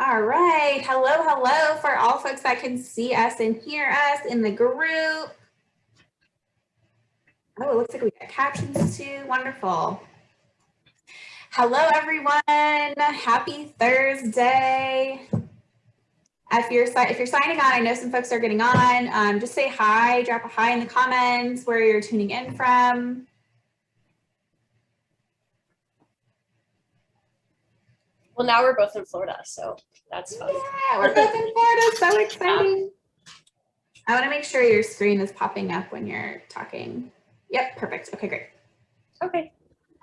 All right. Hello, hello for all folks that can see us and hear us in the group. Oh, it looks like we got captions too. Wonderful. Hello, everyone. Happy Thursday. If you're signing on, I know some folks are getting on. Just say hi, drop a hi in the comments where you're tuning in from. Well, now we're both in Florida, so that's fun. Yeah, we're both in Florida. So exciting. I want to make sure your screen is popping up when you're talking. Yep, perfect. Okay, great. Okay.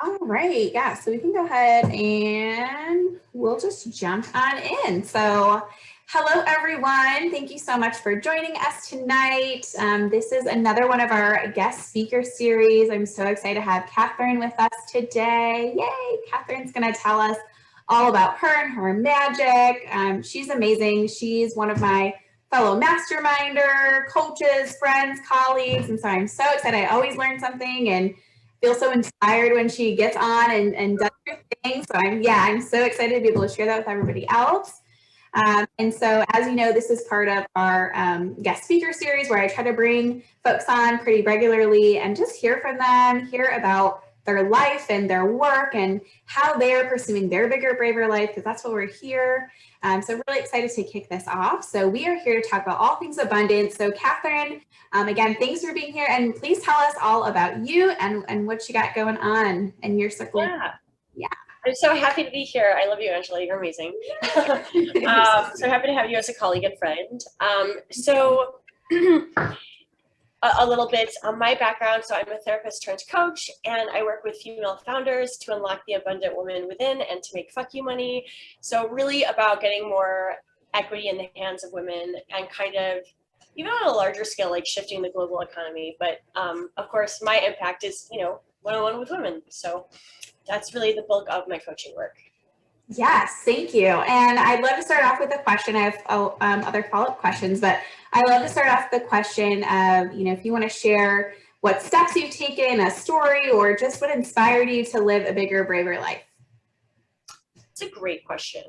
All right, yeah, so we can go ahead and we'll just jump on in. So hello, everyone. Thank you so much for joining us tonight. This is another one of our guest speaker series. I'm so excited to have Catharine with us today. Yay, Catharine's gonna tell us all about her and her magic. She's amazing. She's one of my fellow masterminder, coaches, friends, colleagues, and so I'm so excited. I always learn something and feel so inspired when she gets on and does her thing. So I'm so excited to be able to share that with everybody else. And so, as you know, this is part of our guest speaker series where I try to bring folks on pretty regularly and just hear from them, hear about their life and their work and how they're pursuing their bigger, braver life, because that's what we're here. So really excited to kick this off. So we are here to talk about all things abundance. So Catharine, again, thanks for being here. And please tell us all about you and what you got going on in your circle. Yeah. I'm so happy to be here. I love you, Angela. You're amazing. So happy to have you as a colleague and friend. A little bit on my background. So I'm a therapist turned coach, and I work with female founders to unlock the abundant woman within and to make fuck you money. So really about getting more equity in the hands of women and kind of, even on a larger scale, like shifting the global economy. But of course, my impact is, one-on-one with women. So that's really the bulk of my coaching work. Yes, thank you. And I'd love to start off with a question. I have other follow-up questions, but I love to start off the question of, if you want to share what steps you've taken, a story, or just what inspired you to live a bigger, braver life. It's a great question.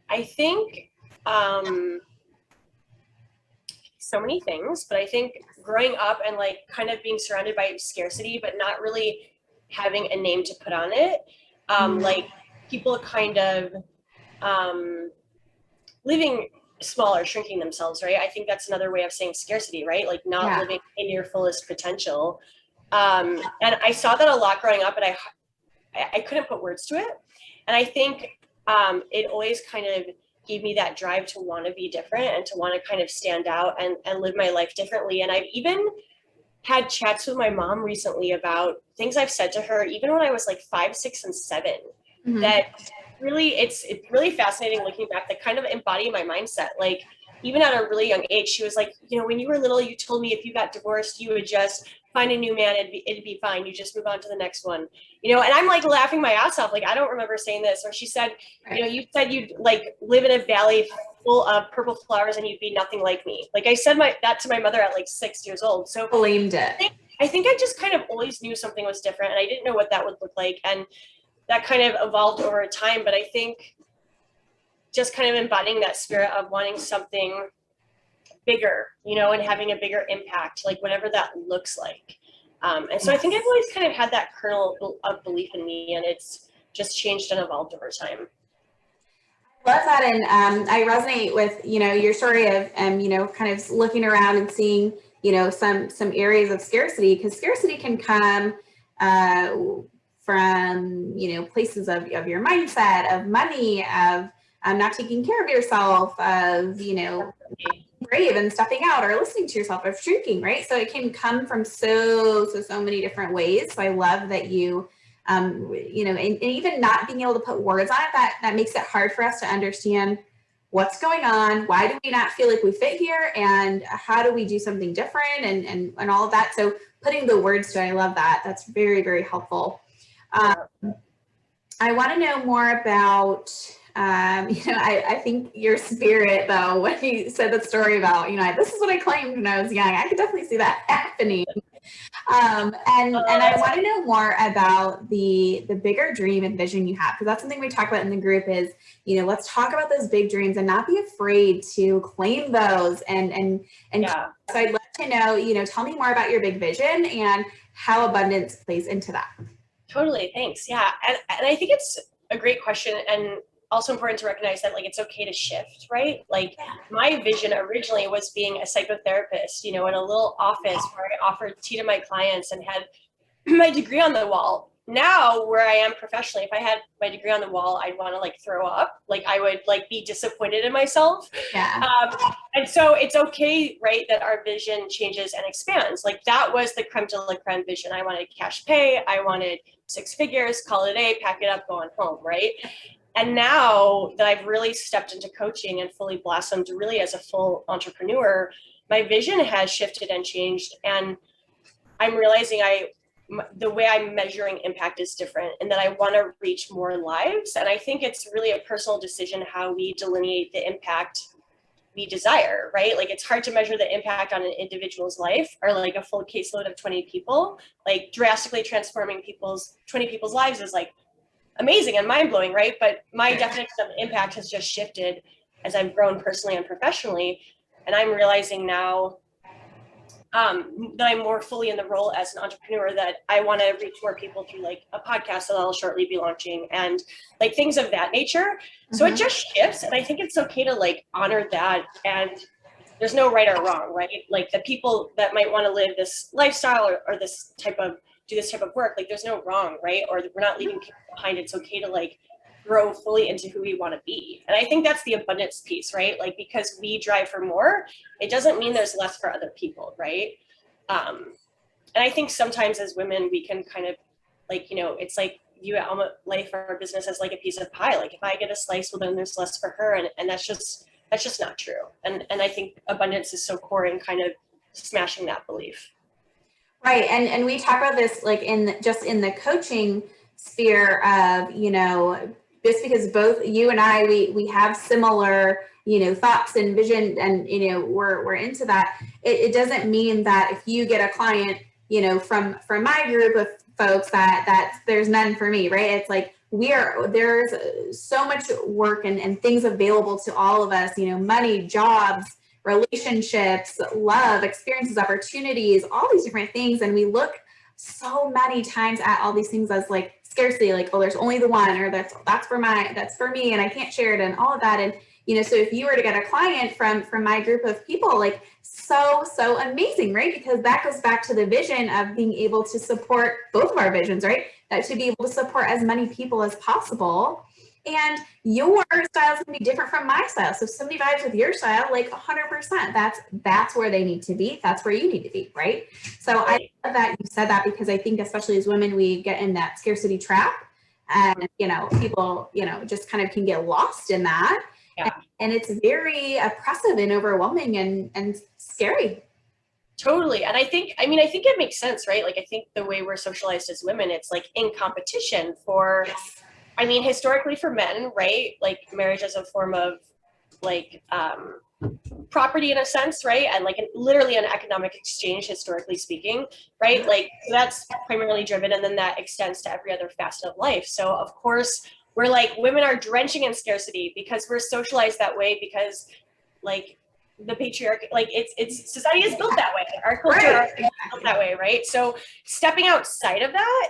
I think so many things, but I think growing up and kind of being surrounded by scarcity, but not really having a name to put on it, people kind of living smaller, shrinking themselves, right? I think that's another way of saying scarcity, right? Like not living in your fullest potential. And I saw that a lot growing up, and I couldn't put words to it. And I think it always kind of gave me that drive to want to be different and to want to kind of stand out and live my life differently. And I've even had chats with my mom recently about things I've said to her, even when I was like 5, 6, and 7, that really, it's really fascinating looking back, that kind of embody my mindset. Like even at a really young age, she was like, when you were little, you told me if you got divorced, you would just find a new man, it'd be fine. You just move on to the next one, and I'm like laughing my ass off. Like, I don't remember saying this. Or she said, you said you'd like live in a valley full of purple flowers and you'd be nothing like me. Like I said that to my mother at like 6 years old. So blamed it. I think I just kind of always knew something was different, and I didn't know what that would look like. And that kind of evolved over time. But I think just kind of embodying that spirit of wanting something bigger, and having a bigger impact, like whatever that looks like. And so I think I've always kind of had that kernel of belief in me, and it's just changed and evolved over time. Love that. And I resonate with, your story of, kind of looking around and seeing, some areas of scarcity, because scarcity can come from, places of your mindset, of money, of not taking care of yourself, of, brave and stepping out, or listening to yourself, of shrinking, right? So it can come from so many different ways. So I love that you, and even not being able to put words on it, that makes it hard for us to understand what's going on. Why do we not feel like we fit here? And how do we do something different and all of that? So putting the words to it, I love that. That's very, very helpful. I want to know more about, I think your spirit, though, when you said that story about, this is what I claimed when I was young, I could definitely see that happening. And I want to know more about the bigger dream and vision you have, because that's something we talk about in the group is, let's talk about those big dreams and not be afraid to claim those. And Yeah. so I'd love to know, tell me more about your big vision and how abundance plays into that. Totally. Thanks. Yeah. And I think it's a great question, and also important to recognize that like it's okay to shift, right? Like my vision originally was being a psychotherapist, in a little office where I offered tea to my clients and had my degree on the wall. Now where I am professionally, if I had my degree on the wall, I'd want to like throw up. Like I would like be disappointed in myself. Yeah. And so it's okay, right, that our vision changes and expands. Like that was the creme de la creme vision. I wanted cash pay. I wanted 6 figures, call it a day, pack it up, go on home, right? And now that I've really stepped into coaching and fully blossomed really as a full entrepreneur, my vision has shifted and changed. And I'm realizing the way I'm measuring impact is different, and that I want to reach more lives. And I think it's really a personal decision how we delineate the impact we desire, right? Like it's hard to measure the impact on an individual's life or like a full caseload of 20 people. Like drastically transforming 20 people's lives is like amazing and mind-blowing, right? But my definition of impact has just shifted as I've grown personally and professionally. And I'm realizing now that I'm more fully in the role as an entrepreneur, that I want to reach more people through like a podcast that I'll shortly be launching and like things of that nature. So it just shifts. And I think it's okay to like honor that. And there's no right or wrong, right? Like the people that might want to live this lifestyle or this type of, do this type of work, like there's no wrong, right? Or we're not leaving people behind. It's okay to like grow fully into who we want to be. And I think that's the abundance piece, right? Like because we drive for more, it doesn't mean there's less for other people, right? And I think sometimes as women, we can kind of like, it's like view life or business as like a piece of pie. Like if I get a slice, well, then there's less for her. And that's just not true. And I think abundance is so core in kind of smashing that belief. Right. And we talk about this like in the coaching sphere of, just because both you and I, we have similar, thoughts and vision and, we're into that. It doesn't mean that if you get a client, from my group of folks that there's none for me, right? It's like there's so much work and things available to all of us, money, jobs, relationships, love, experiences, opportunities, all these different things. And we look so many times at all these things as like scarcity, like, oh, there's only the one, or that's for me and I can't share it and all of that. And, so if you were to get a client from my group of people, like so amazing, right? Because that goes back to the vision of being able to support both of our visions, right? That to be able to support as many people as possible. And your style is going to be different from my style. So if somebody vibes with your style, like 100%, that's where they need to be. That's where you need to be, right? So I love that you said that, because I think especially as women, we get in that scarcity trap, and, people, just kind of can get lost in that. Yeah. And it's very oppressive and overwhelming and scary. Totally. And I think it makes sense, right? Like, I think the way we're socialized as women, it's like in competition for, historically for men, right? Like marriage as a form of like property in a sense, right? And like literally an economic exchange, historically speaking, right? Like that's primarily driven, and then that extends to every other facet of life. So of course, we're like, women are drenching in scarcity because we're socialized that way, because like the patriarchy, like it's society is built that way. Our culture is built that way, right? So stepping outside of that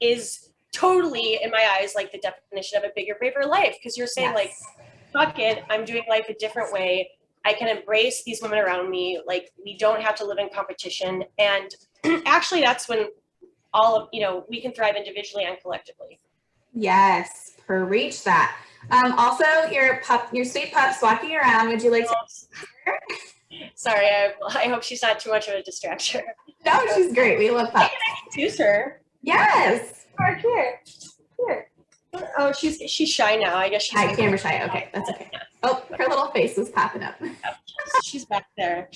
is totally, in my eyes, like the definition of a bigger, braver life. Because you're saying like, fuck it, I'm doing life a different way. I can embrace these women around me. Like we don't have to live in competition. And actually that's when all of, we can thrive individually and collectively. Yes, preach that. Also, your sweet pup's walking around. Would you like to? Sorry, I hope she's not too much of a distraction. No, she's great. We love pups. Introduce her. Yes. Here. Oh, she's shy now. I guess she's camera shy. Okay, that's okay. Oh, her little face is popping up. She's back there.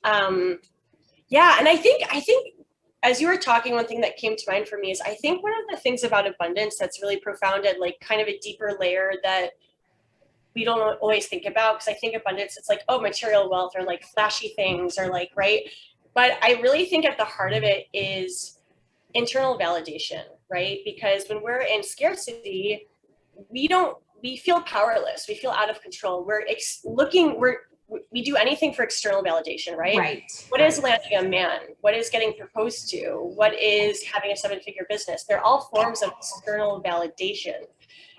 Yeah, and I think as you were talking, one thing that came to mind for me is I think one of the things about abundance that's really profound and like kind of a deeper layer that we don't always think about, because I think abundance, it's like, oh, material wealth or like flashy things or like, right? But I really think at the heart of it is internal validation, right? Because when we're in scarcity, we feel powerless. We feel out of control. We do anything for external validation, right? Right. What is landing a man? What is getting proposed to? What is having a 7-figure business? They're all forms of external validation.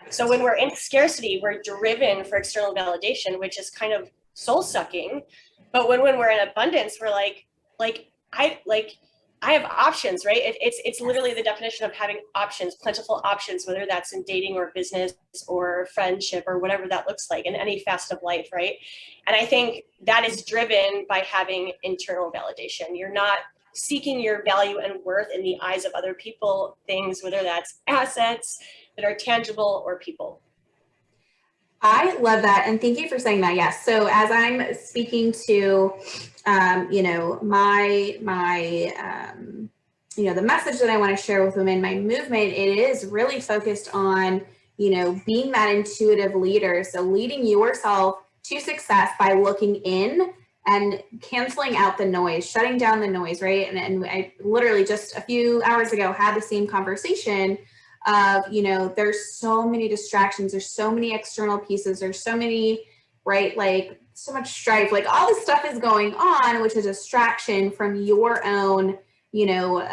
So when we're in scarcity, we're driven for external validation, which is kind of soul sucking. But when we're in abundance, we're I have options, right? It's literally the definition of having options, plentiful options, whether that's in dating or business or friendship or whatever that looks like in any facet of life, right? And I think that is driven by having internal validation. You're not seeking your value and worth in the eyes of other people, things, whether that's assets that are tangible or people. I love that. And thank you for saying that. Yes. So as I'm speaking to, you know, the message that I want to share with women, my movement, it is really focused on, you know, being that intuitive leader. So leading yourself to success by looking in and canceling out the noise, shutting down the noise, right? And I literally just a few hours ago had the same conversation of, you know, there's so many distractions, there's so many external pieces, there's so many, right, like so much strife, like all this stuff is going on, which is a distraction from your own, you know,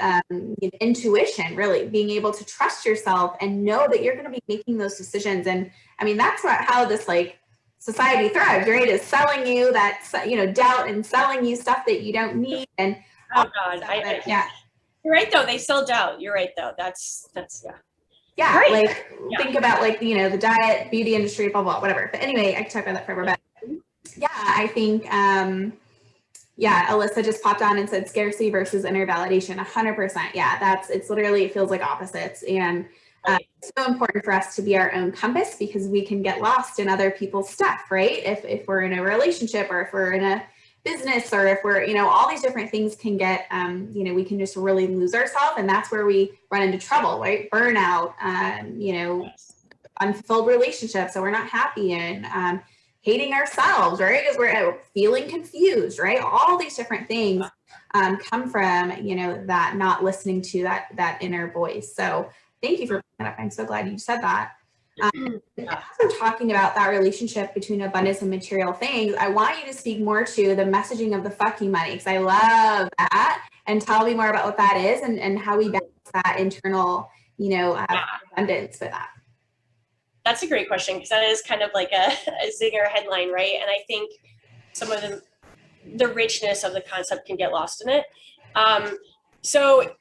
intuition, really being able to trust yourself and know that you're going to be making those decisions. And I mean, that's how this like society thrives, right? Is selling you that, you know, doubt and selling you stuff that you don't need. And oh God, yeah. You're right though. They sell doubt. You're right though. That's yeah. Yeah, right. Like think about like, you know, the diet, beauty industry, blah, blah, whatever. But anyway, I can talk about that forever. But yeah, I think, yeah, Alyssa just popped on and said scarcity versus inner validation, 100%. Yeah, it's literally, it feels like opposites. And it's so important for us to be our own compass because we can get lost in other people's stuff, right? If we're in a relationship or if we're in a business or if we're, you know, all these different things can get, you know, we can just really lose ourselves. And that's where we run into trouble, right? Burnout, you know, unfulfilled relationships that we're not happy in, hating ourselves, right? Because we're feeling confused, right? All these different things come from, you know, that not listening to that inner voice. So thank you for bringing that up. I'm so glad you said that. As we're talking about that relationship between abundance and material things, I want you to speak more to the messaging of the fuck you money, because I love that. And tell me more about what that is and how we balance that internal, you know, abundance with that. That's a great question because that is kind of like a zinger headline, right? And I think some of the richness of the concept can get lost in it. So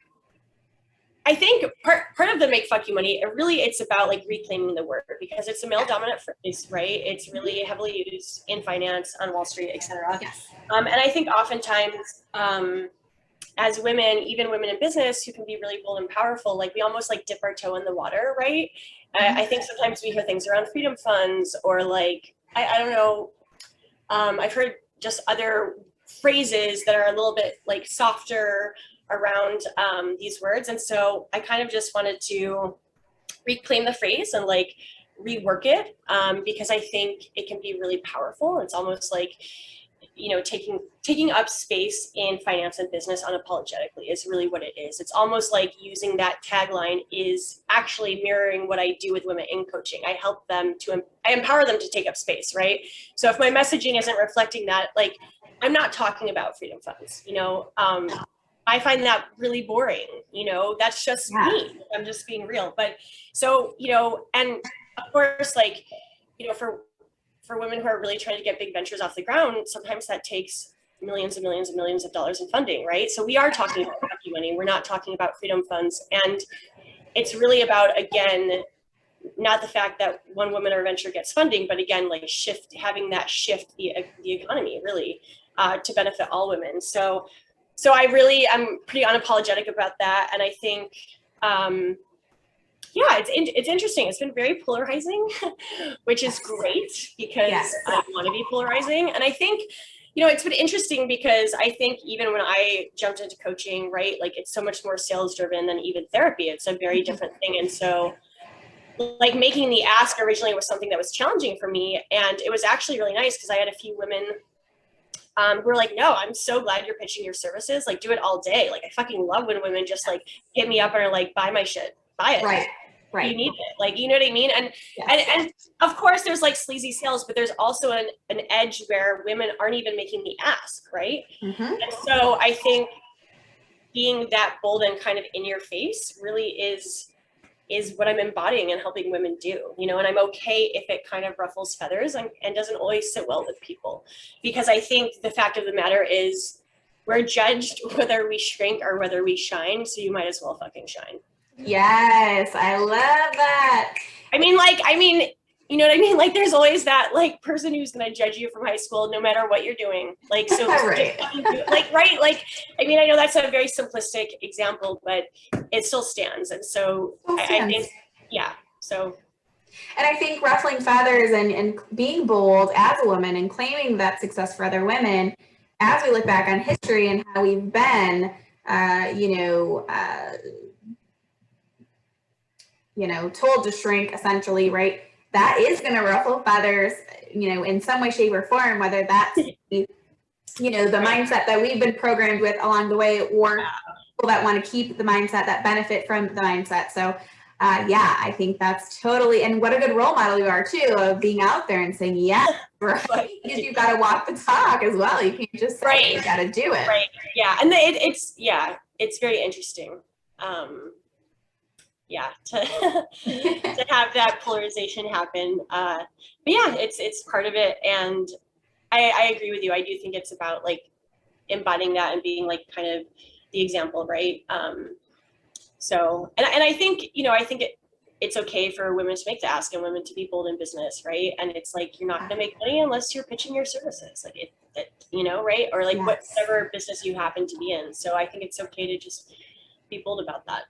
I think part of the make fuck you money, it's about like reclaiming the word because it's a male dominant phrase, right? It's really heavily used in finance, on Wall Street, et cetera. Yes. And I think oftentimes as women, even women in business who can be really bold and powerful, like we almost like dip our toe in the water, right? I think sometimes we hear things around freedom funds or like, I don't know, I've heard just other phrases that are a little bit like softer around these words. And so I kind of just wanted to reclaim the phrase and like rework it because I think it can be really powerful. It's almost like, you know, taking up space in finance and business unapologetically is really what it is. It's almost like using that tagline is actually mirroring what I do with women in coaching. I empower them to take up space, right? So if my messaging isn't reflecting that, like I'm not talking about freedom funds, you know, I find that really boring, you know, that's just me. I'm just being real. But so, you know, and of course, like, you know, for women who are really trying to get big ventures off the ground, sometimes that takes millions and millions and millions of dollars in funding, right? So we are talking about fuck you money. We're not talking about freedom funds. And it's really about, again, not the fact that one woman or venture gets funding, but again, like having that shift the economy really to benefit all women. So I'm pretty unapologetic about that. And I think, it's interesting. It's been very polarizing, which is great because I want to be polarizing. And I think, you know, it's been interesting because I think even when I jumped into coaching, right, like it's so much more sales driven than even therapy. It's a very different thing. And so like making the ask originally was something that was challenging for me. And it was actually really nice because I had a few women who are like, no, I'm so glad you're pitching your services. Like, do it all day. Like, I fucking love when women just like hit me up and are like, buy my shit, buy it. Right. Right. You need it. Like, you know what I mean? And, and of course there's like sleazy sales, but there's also an edge where women aren't even making the ask. Right. Mm-hmm. And so I think being that bold and kind of in your face really is what I'm embodying and helping women do, you know, and I'm okay if it kind of ruffles feathers and doesn't always sit well with people, because I think the fact of the matter is we're judged whether we shrink or whether we shine. So you might as well fucking shine. Yes. I love that. I mean, you know what I mean? Like, there's always that like person who's going to judge you from high school, no matter what you're doing. Like, so right. like, right. Like, I mean, I know that's a very simplistic example, but it still stands. And so I think, yeah. So. And I think ruffling feathers and being bold as a woman and claiming that success for other women, as we look back on history and how we've been, told to shrink essentially, right? That is going to ruffle feathers, in some way, shape, or form, whether that's, the mindset that we've been programmed with along the way, or people that want to keep the mindset, that benefit from the mindset. So, I think that's totally, and what a good role model you are too, of being out there and saying, yes, right? Because you've got to walk the talk as well. You can't just say it, you got to do it. Right. Yeah. And it's very interesting. To have that polarization happen. But yeah, it's part of it. And I agree with you. I do think it's about like embodying that and being like kind of the example, right? So, and I think, it's okay for women to make the ask and women to be bold in business, right? And it's like, you're not going to make money unless you're pitching your services, like right? Or like whatever business you happen to be in. So I think it's okay to just be bold about that.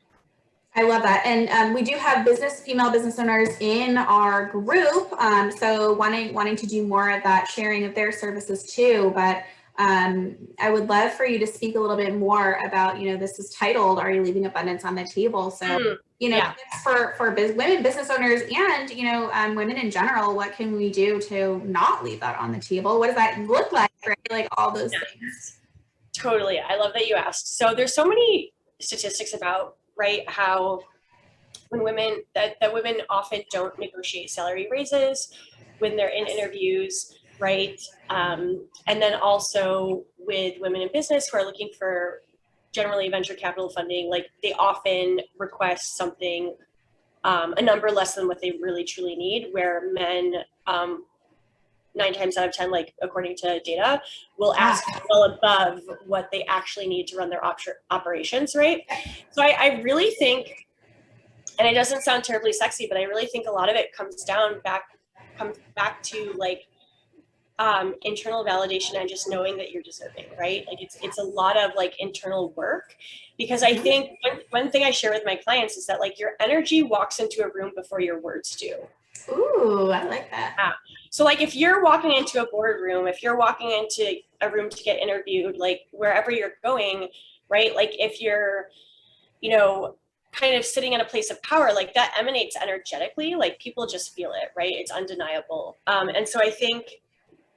I love that. And we do have female business owners in our group. So wanting to do more of that sharing of their services too. But I would love for you to speak a little bit more about, this is titled, Are You Leaving Abundance on the Table? So, for women business owners and, women in general, what can we do to not leave that on the table? What does that look like, right? Like all those things. Totally. I love that you asked. So there's so many statistics about, right, how when women that women often don't negotiate salary raises when they're in interviews, right? And then also with women in business who are looking for generally venture capital funding, like they often request something, a number less than what they really truly need, where men 9 times out of 10, like according to data, will ask well above what they actually need to run their operations, right? So I really think, and it doesn't sound terribly sexy, but I really think a lot of it comes back to like internal validation and just knowing that you're deserving, right? Like it's a lot of like internal work, because I think one thing I share with my clients is that like your energy walks into a room before your words do. Ooh, I like that. So like if you're walking into a boardroom, if you're walking into a room to get interviewed, like wherever you're going, right? Like if you're, kind of sitting in a place of power, like that emanates energetically, like people just feel it, right? It's undeniable. And so I think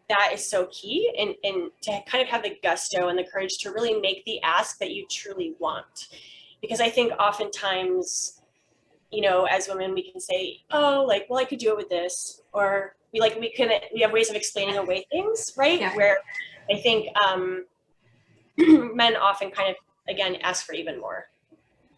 that is so key, and to kind of have the gusto and the courage to really make the ask that you truly want. Because I think oftentimes, as women, we can say, oh, like, well, I could do it with this, or we have ways of explaining away things, right? Yeah. Where I think men often kind of, again, ask for even more.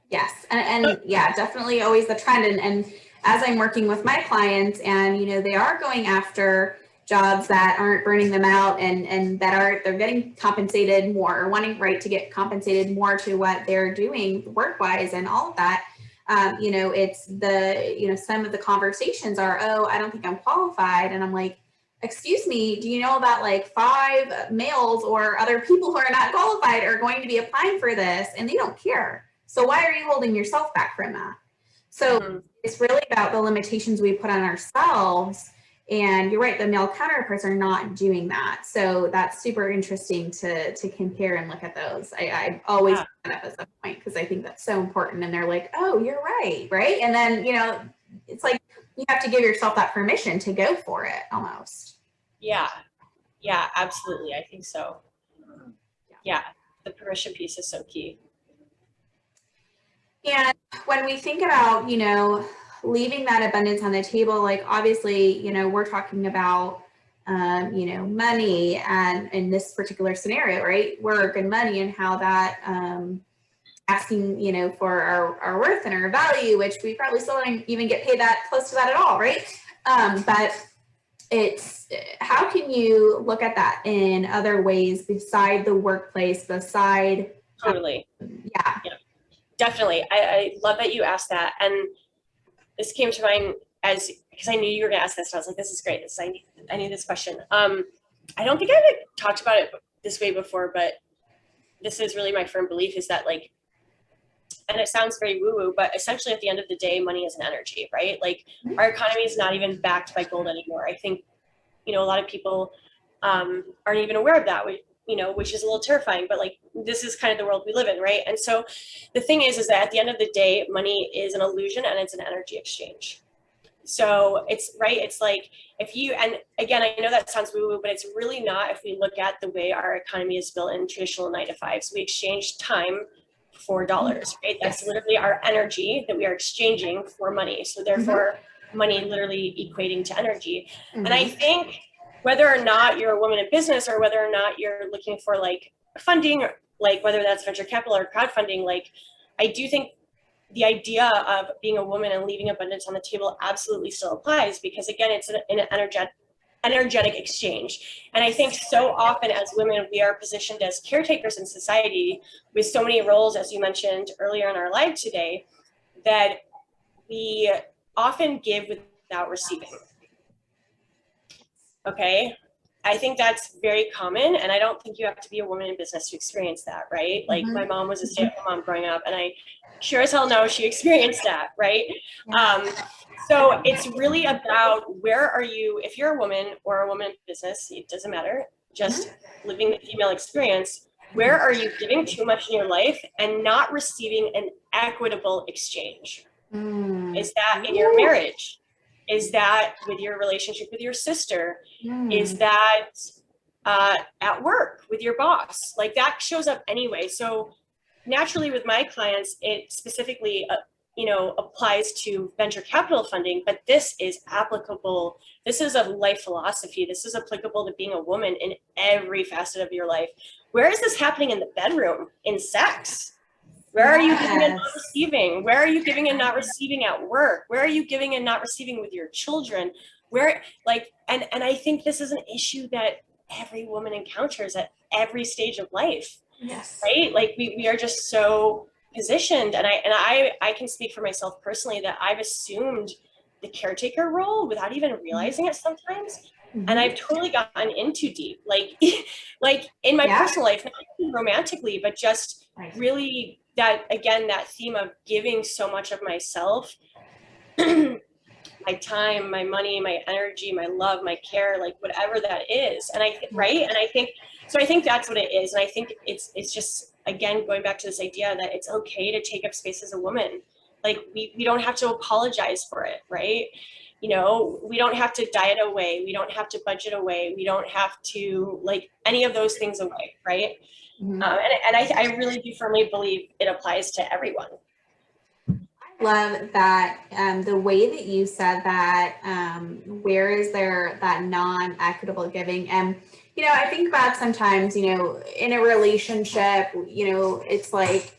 Yes. And yeah, definitely always the trend. And as I'm working with my clients and, they are going after jobs that aren't burning them out and they're getting compensated more, or wanting to get compensated more to what they're doing work-wise and all of that. It's some of the conversations are, oh, I don't think I'm qualified. And I'm like, excuse me, do you know about like 5 males or other people who are not qualified are going to be applying for this, and they don't care. So why are you holding yourself back from that? So it's really about the limitations we put on ourselves. And you're right, the male counterparts are not doing that. So that's super interesting to compare and look at those. I always bring that up as a point, because I think that's so important. And they're like, oh, you're right, right? And then, it's like you have to give yourself that permission to go for it almost. Yeah. Yeah, absolutely. I think so. Yeah, the permission piece is so key. And when we think about, leaving that abundance on the table, like obviously, we're talking about, money and in this particular scenario, right? Work and money and how that, asking, for our worth and our value, which we probably still don't even get paid that close to that at all, right? But it's how can you look at that in other ways beside the workplace, beside Totally. Yeah. Definitely. I love that you asked that. And this came to mind because I knew you were going to ask this. And I was like, this is great. I need this question. I don't think I've talked about it this way before, but this is really my firm belief is that like, and it sounds very woo-woo, but essentially at the end of the day, money is an energy, right? Like our economy is not even backed by gold anymore. I think, a lot of people aren't even aware of that, which is a little terrifying, but like, this is kind of the world we live in, right? And so the thing is that at the end of the day, money is an illusion and it's an energy exchange. So it's right. It's like and again, I know that sounds woo-woo, but it's really not if we look at the way our economy is built in traditional 9-to-5s. We exchange time for dollars, right? That's literally our energy that we are exchanging for money. So therefore, money literally equating to energy. And I think whether or not you're a woman in business or whether or not you're looking for like funding, or like whether that's venture capital or crowdfunding, like I do think the idea of being a woman and leaving abundance on the table absolutely still applies because again, it's an energetic exchange. And I think so often as women, we are positioned as caretakers in society with so many roles, as you mentioned earlier in our live today, that we often give without receiving. Okay. I think that's very common. And I don't think you have to be a woman in business to experience that, right? Like my mom was a stay-at-home mom growing up and I sure as hell know she experienced that, right? So it's really about where are you, if you're a woman or a woman in business, it doesn't matter, just living the female experience, where are you giving too much in your life and not receiving an equitable exchange? Is that in your marriage? Is that with your relationship with your sister? Is that at work with your boss? Like that shows up anyway. So naturally with my clients, it specifically, applies to venture capital funding, but this is applicable. This is a life philosophy. This is applicable to being a woman in every facet of your life. Where is this happening in the bedroom, in sex? Where are you giving and not receiving? Where are you giving and not receiving at work? Where are you giving and not receiving with your children? Where, like, and I think this is an issue that every woman encounters at every stage of life. Yes. Right? Like we are just so positioned. And I can speak for myself personally that I've assumed the caretaker role without even realizing it sometimes. And I've totally gotten in too deep, like in my personal life, not even romantically, but just really that theme of giving so much of myself, my time, my money, my energy, my love, my care, like whatever that is. And I think that's what it is. And I think it's just, again, going back to this idea that it's okay to take up space as a woman. Like we don't have to apologize for it, right? We don't have to diet away. We don't have to budget away. We don't have to like any of those things away, right? And I really do firmly believe it applies to everyone. I love that the way that you said that, where is there that non-equitable giving? And, I think about sometimes, in a relationship, it's like,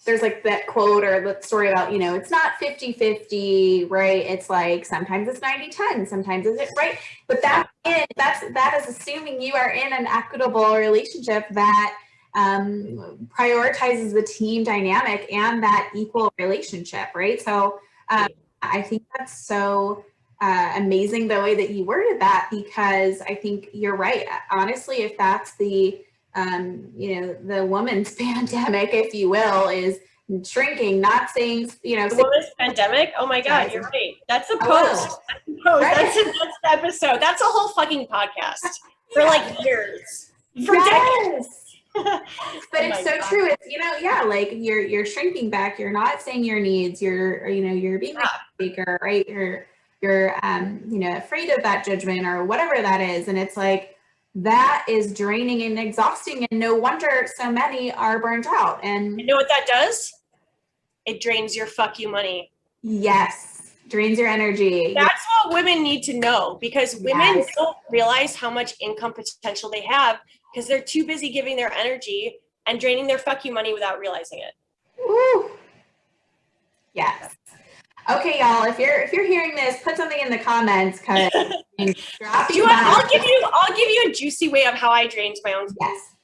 there's like that quote or the story about, it's not 50-50, right? It's like, sometimes it's 90-10, sometimes it's right. But that is assuming you are in an equitable relationship that prioritizes the team dynamic and that equal relationship, right? So I think that's so amazing the way that you worded that, because I think you're right. Honestly, if that's the the woman's pandemic, if you will, is shrinking, not saying, the woman's pandemic. Oh my God, you're right. That's a post. Right. That's an episode. That's a whole fucking podcast for like years, for decades. But it's so true. It's, like you're shrinking back. You're not saying your needs. You're being a speaker, right? You're afraid of that judgment or whatever that is. And it's like, that is draining and exhausting, and no wonder so many are burnt out. And you know what that does? It drains your fuck you money. Yes, drains your energy. That's what women need to know, because women don't realize how much income potential they have because they're too busy giving their energy and draining their fuck you money without realizing it. Woo. Yes. Okay, y'all, if you're hearing this, put something in the comments, because I'll give you a juicy way of how I drained my own yes.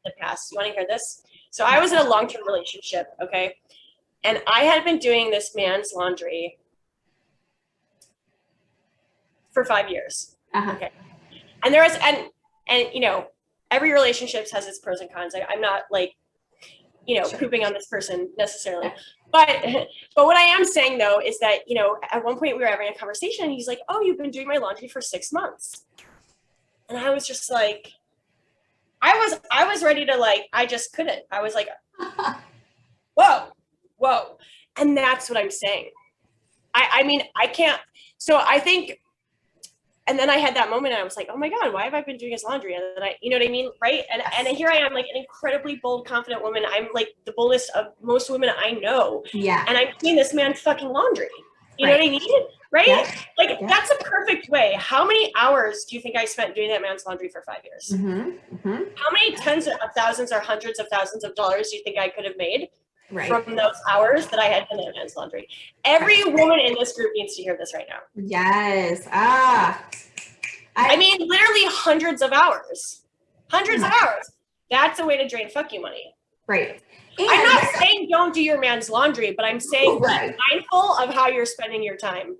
in the past. You want to hear this? So I was in a long-term relationship, okay? And I had been doing this man's laundry for 5 years. Okay. And there was, and you know, every relationship has its pros and cons. I'm not like, you know, pooping on this person necessarily. But what I am saying though, is that, you know, at one point we were having a conversation and he's like, oh, you've been doing my laundry for 6 months. And I was just like, I was ready to like, I just couldn't. I was like, whoa. And that's what I'm saying. I mean, I can't. So I think, and then I had that moment and I was like, oh my God, why have I been doing his laundry? And then you know what I mean? Right. And here I am, like an incredibly bold, confident woman. I'm like the boldest of most women I know. Yeah. And I'm doing this man fucking laundry. You know what I mean? Right? Yeah. Like that's a perfect way. How many hours do you think I spent doing that man's laundry for 5 years? How many tens of thousands or hundreds of thousands of dollars do you think I could have made from those hours that I had done that man's laundry? Every woman in this group needs to hear this right now. Yes. I mean, literally hundreds of hours. Hundreds of hours. That's a way to drain fuck you money. Right. And I'm not saying don't do your man's laundry, but I'm saying be mindful of how you're spending your time.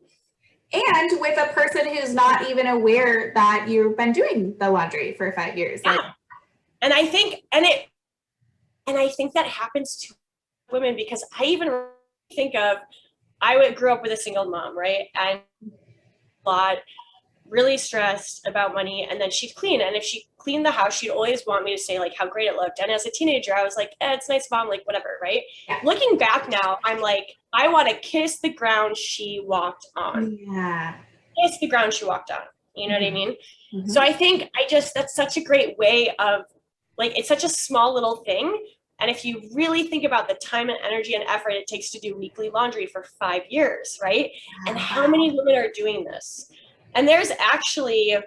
And with a person who's not even aware that you've been doing the laundry for 5 years. Yeah. And I think, and I think that happens to women, because I even think of, grew up with a single mom, right? And a lot, really stressed about money, and then she'd clean. And if she cleaned the house, she'd always want me to say like how great it looked. And as a teenager, I was like, it's nice, mom, like whatever, right? Yeah. Looking back now, I'm like, I want to kiss the ground she walked on. Yeah. Kiss the ground she walked on. You know what I mean? So I think that's such a great way of like, it's such a small little thing. And if you really think about the time and energy and effort it takes to do weekly laundry for 5 years, right? And how many women are doing this? And there's actually a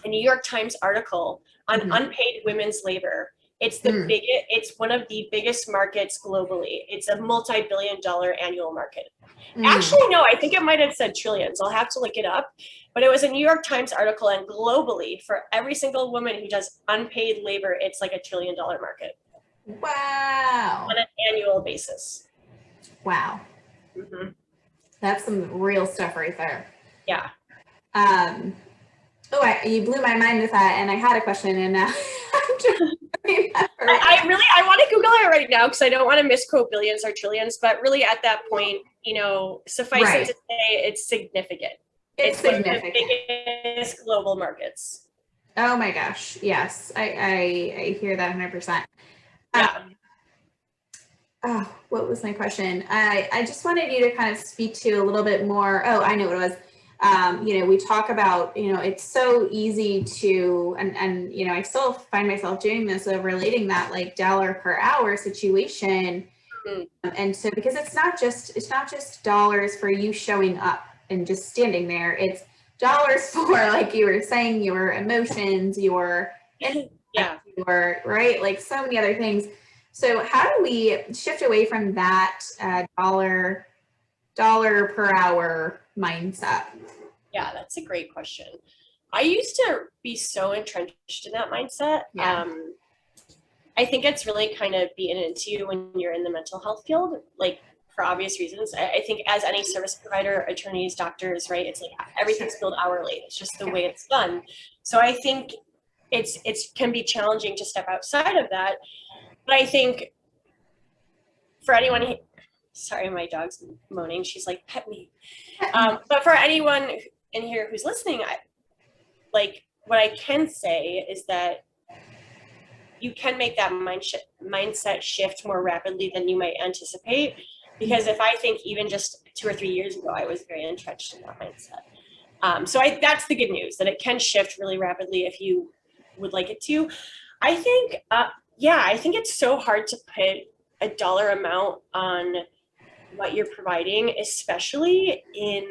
New York Times article on unpaid women's labor. It's the biggest, it's one of the biggest markets globally. It's a multi-billion-dollar annual market. Actually, no, I think it might have said trillions. I'll have to look it up. But it was a New York Times article, and globally, for every single woman who does unpaid labor, it's like $1 trillion market. Wow. On an annual basis. Wow. That's some real stuff right there. Yeah. You blew my mind with that, and I had a question, and now I'm just I want to Google it right now because I don't want to misquote billions or trillions, but really at that point, you know, suffice it to say it's significant. It's significant. One of the biggest global markets. Oh my gosh. Yes. I hear that 100%. What was my question? I just wanted you to kind of speak to a little bit more. Oh, I know what it was. You know, we talk about, you know, it's so easy to, and, you know, I still find myself doing this of relating that like dollar per hour situation. And so, because it's not just dollars for you showing up and just standing there, it's dollars for, like you were saying, your emotions, your, right? Like so many other things. So how do we shift away from that dollar per hour mindset? Yeah, that's a great question. I used to be so entrenched in that mindset. I think it's really kind of beaten into you when you're in the mental health field, like for obvious reasons. I think as any service provider, attorneys, doctors, right? It's like everything's billed hourly. It's just the way it's done. So I think it can be challenging to step outside of that. But I think for anyone, sorry, my dog's moaning. She's like, pet me. But for anyone in here who's listening, what I can say is that you can make that mindset shift more rapidly than you might anticipate. Because if I think even just 2 or 3 years ago, I was very entrenched in that mindset. So that's the good news, that it can shift really rapidly if you would like it to. I think, I think it's so hard to put a dollar amount on what you're providing, especially in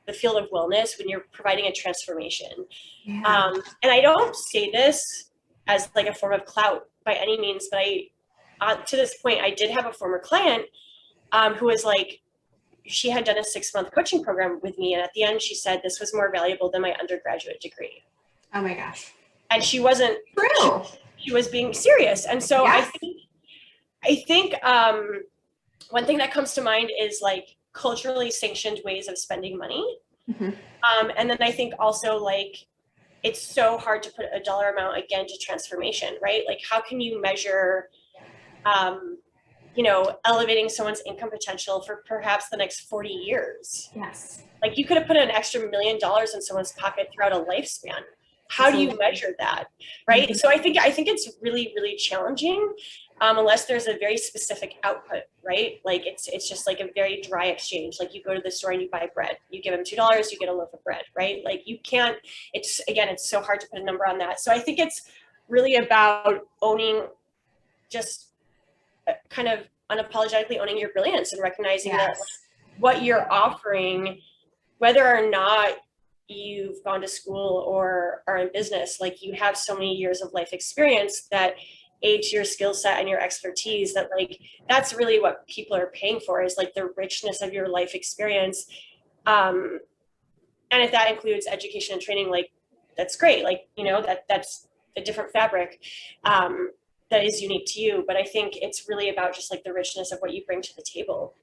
the field of wellness when you're providing a transformation. Yeah. And I don't say this as like a form of clout by any means, but to this point, I did have a former client who was like, she had done a 6-month coaching program with me. And at the end, she said, this was more valuable than my undergraduate degree. Oh my gosh. And she wasn't True. She was being serious. And so Yes. I think one thing that comes to mind is like culturally sanctioned ways of spending money. Mm-hmm. And then I think also like, it's so hard to put a dollar amount again to transformation, right? Like how can you measure, elevating someone's income potential for perhaps the next 40 years? Yes. Like you could have put an extra $1 million in someone's pocket throughout a lifespan. How do you measure that, right? Mm-hmm. So I think it's really, really challenging unless there's a very specific output, right? Like it's just like a very dry exchange. Like you go to the store and you buy bread, you give them $2, you get a loaf of bread, right? Like you can't. It's so hard to put a number on that. So I think it's really about owning, just kind of unapologetically owning your brilliance and recognizing that what you're offering, whether or not you've gone to school or are in business, like you have so many years of life experience that aids your skill set and your expertise, that like that's really what people are paying for, is like the richness of your life experience. And if that includes education and training, like that's great. Like, that's a different fabric that is unique to you. But I think it's really about just like the richness of what you bring to the table.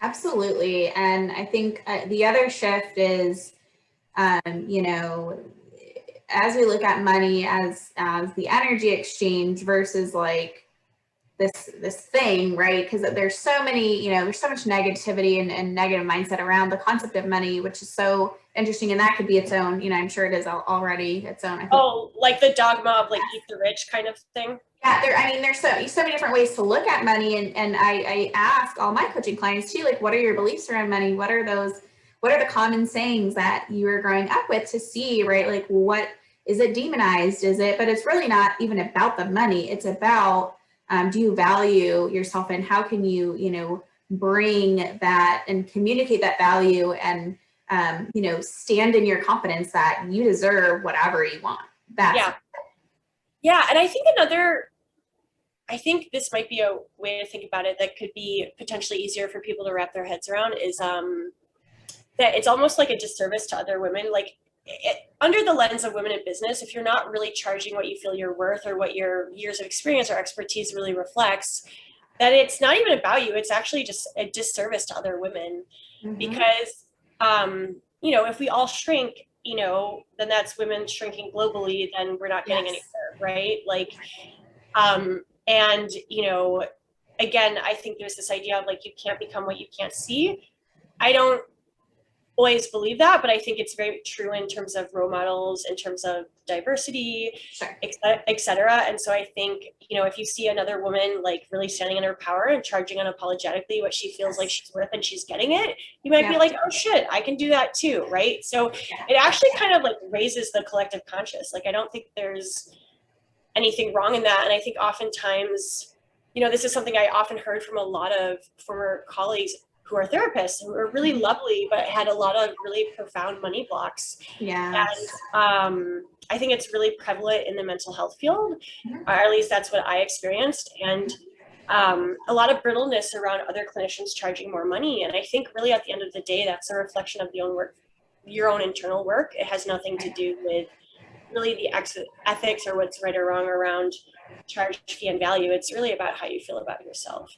Absolutely. And I think the other shift is, as we look at money as the energy exchange versus like this thing, right? Because there's so many, there's so much negativity and negative mindset around the concept of money, which is so interesting. And that could be its own, I'm sure it is already its own. I think. Oh, like the dogma of like eat the rich kind of thing. Yeah, there's so many different ways to look at money. And I ask all my coaching clients too, like, what are your beliefs around money? What are the common sayings that you were growing up with, to see, right? Like, what is it demonized? But it's really not even about the money. It's about, do you value yourself, and how can you, bring that and communicate that value, and, stand in your confidence that you deserve whatever you want. Yeah. And I think this might be a way to think about it that could be potentially easier for people to wrap their heads around, is that it's almost like a disservice to other women. Like under the lens of women in business, if you're not really charging what you feel you're worth or what your years of experience or expertise really reflects, that it's not even about you. It's actually just a disservice to other women. Mm-hmm. Because, if we all shrink, then that's women shrinking globally, then we're not getting anywhere, right? Like, and, again, I think there's this idea of like, you can't become what you can't see. I don't always believe that, but I think it's very true in terms of role models, in terms of diversity, sure, et cetera. And so I think, if you see another woman like really standing in her power and charging unapologetically what she feels like she's worth and she's getting it, you might be like, oh shit, I can do that too, right? So it actually kind of like raises the collective conscious. Like, I don't think there's anything wrong in that. And I think oftentimes, this is something I often heard from a lot of former colleagues who are therapists, who are really lovely, but had a lot of really profound money blocks. Yeah. And I think it's really prevalent in the mental health field, or at least that's what I experienced. And a lot of brittleness around other clinicians charging more money. And I think really at the end of the day, that's a reflection of your own internal work. It has nothing to do with really the ethics or what's right or wrong around charge, fee, and value. It's really about how you feel about yourself.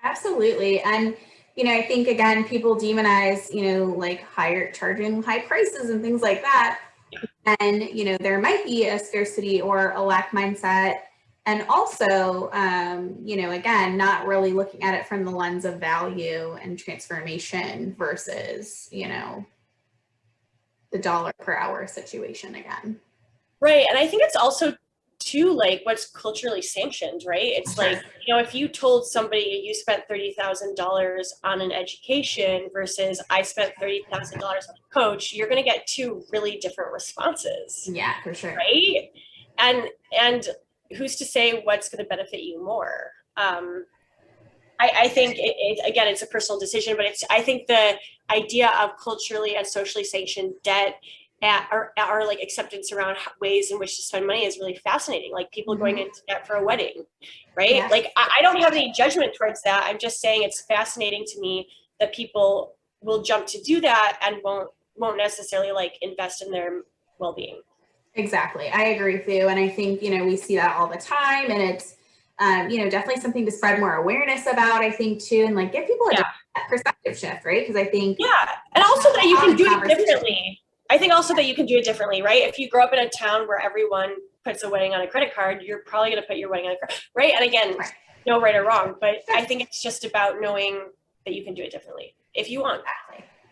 Absolutely. And I think, again, people demonize, like charging high prices and things like that. And, there might be a scarcity or a lack mindset. And also, again, not really looking at it from the lens of value and transformation versus, the dollar per hour situation again. Right. And I think it's also too, like what's culturally sanctioned, right? It's Sure. like, you know, if you told somebody you spent $30,000 on an education versus I spent $30,000 on a coach, you're going to get two really different responses. Yeah, for sure. Right. And who's to say what's going to benefit you more? I think again, it's a personal decision, but I think the idea of culturally and socially sanctioned debt our like acceptance around ways in which to spend money is really fascinating. Like people going into debt for a wedding, right? Yeah. Like I don't have any judgment towards that. I'm just saying it's fascinating to me that people will jump to do that and won't necessarily like invest in their well-being. Exactly. I agree with you. And I think, you know, we see that all the time, and it's, you know, definitely something to spread more awareness about, I think, too, and like give people a perspective shift, right? Because I think, and also that you can do it differently. I think also that you can do it differently, right? If you grow up in a town where everyone puts a wedding on a credit card, you're probably going to put your wedding on a credit, right? And again, no right or wrong, but I think it's just about knowing that you can do it differently if you want.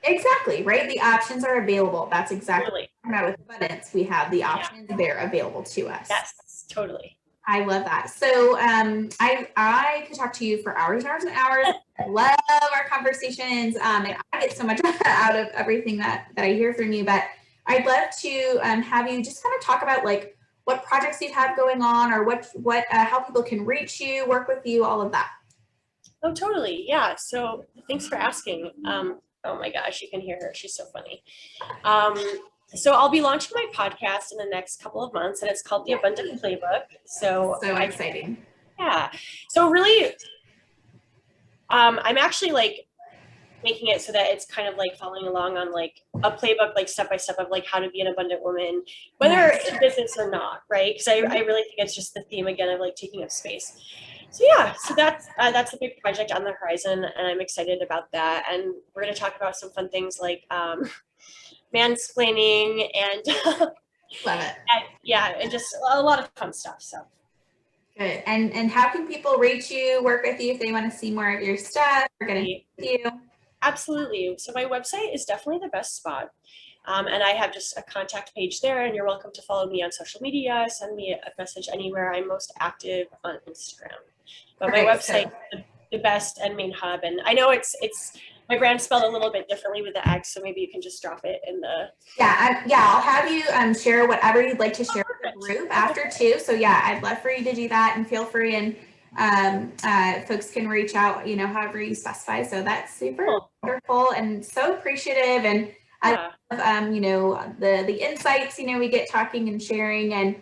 Exactly, right? The options are available. That's exactly with abundance. We have the options there available to us. Yes, totally. I love that. So I could talk to you for hours and hours and hours. I love our conversations. And I get so much out of everything that I hear from you, but I'd love to have you just kind of talk about like what projects you have going on, or how people can reach you, work with you, all of that. Oh, totally. Yeah. So thanks for asking. Oh my gosh, you can hear her. She's so funny. So I'll be launching my podcast in the next couple of months, and it's called the Abundant Playbook. So exciting. Yeah. So really, I'm actually like making it so that it's kind of like following along on like a playbook, like step by step of like how to be an abundant woman, whether in business or not, right? Because I really think it's just the theme again of like taking up space. So yeah, so that's a big project on the horizon, and I'm excited about that. And we're going to talk about some fun things like mansplaining and love it. And just a lot of fun stuff. So good. And how can people reach you, work with you if they want to see more of your stuff or get in with you? Absolutely. So my website is definitely the best spot. And I have just a contact page there, and you're welcome to follow me on social media, send me a message anywhere. I'm most active on Instagram. But my website is the best and main hub. And I know it's my brand spelled a little bit differently with the X, so maybe you can just drop it in the. I'll have you share whatever you'd like to share with the group after too. So yeah, I'd love for you to do that, and feel free, and folks can reach out, you know, however you specify. So that's super wonderful and so appreciative. And I love, you know, the insights, you know, we get talking and sharing, and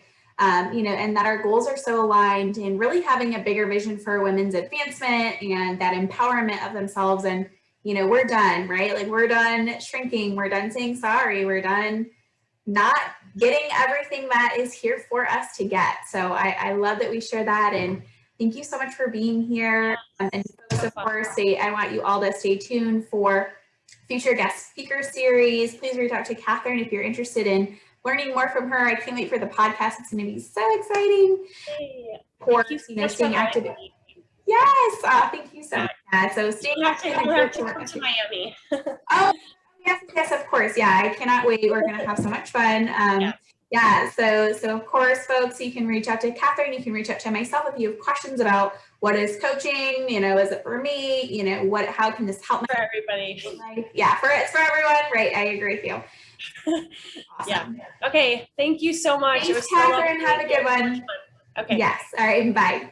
you know, and that our goals are so aligned, and really having a bigger vision for women's advancement and that empowerment of themselves. And you know, we're done, right? Like we're done shrinking, we're done saying sorry, we're done not getting everything that is here for us to get. So I love that we share that, and thank you so much for being here. And folks, of course, I want you all to stay tuned for future guest speaker series. Please reach out to Catharine if you're interested in learning more from her. I can't wait for the podcast. It's going to be so exciting. Of course, you know, staying active. Yes, thank you so much. So staying active. We'll have to come to Miami. Oh, yes, of course. Yeah, I cannot wait. We're going to have so much fun. So of course, folks, you can reach out to Catharine. You can reach out to myself if you have questions about what is coaching, you know, is it for me, you know, how can this help for everybody? Yeah, it's for everyone. Right. I agree with you. Awesome. Yeah. Okay. Thank you so much. Thanks, Catharine. Have a good one. Okay. Yes. All right. Bye.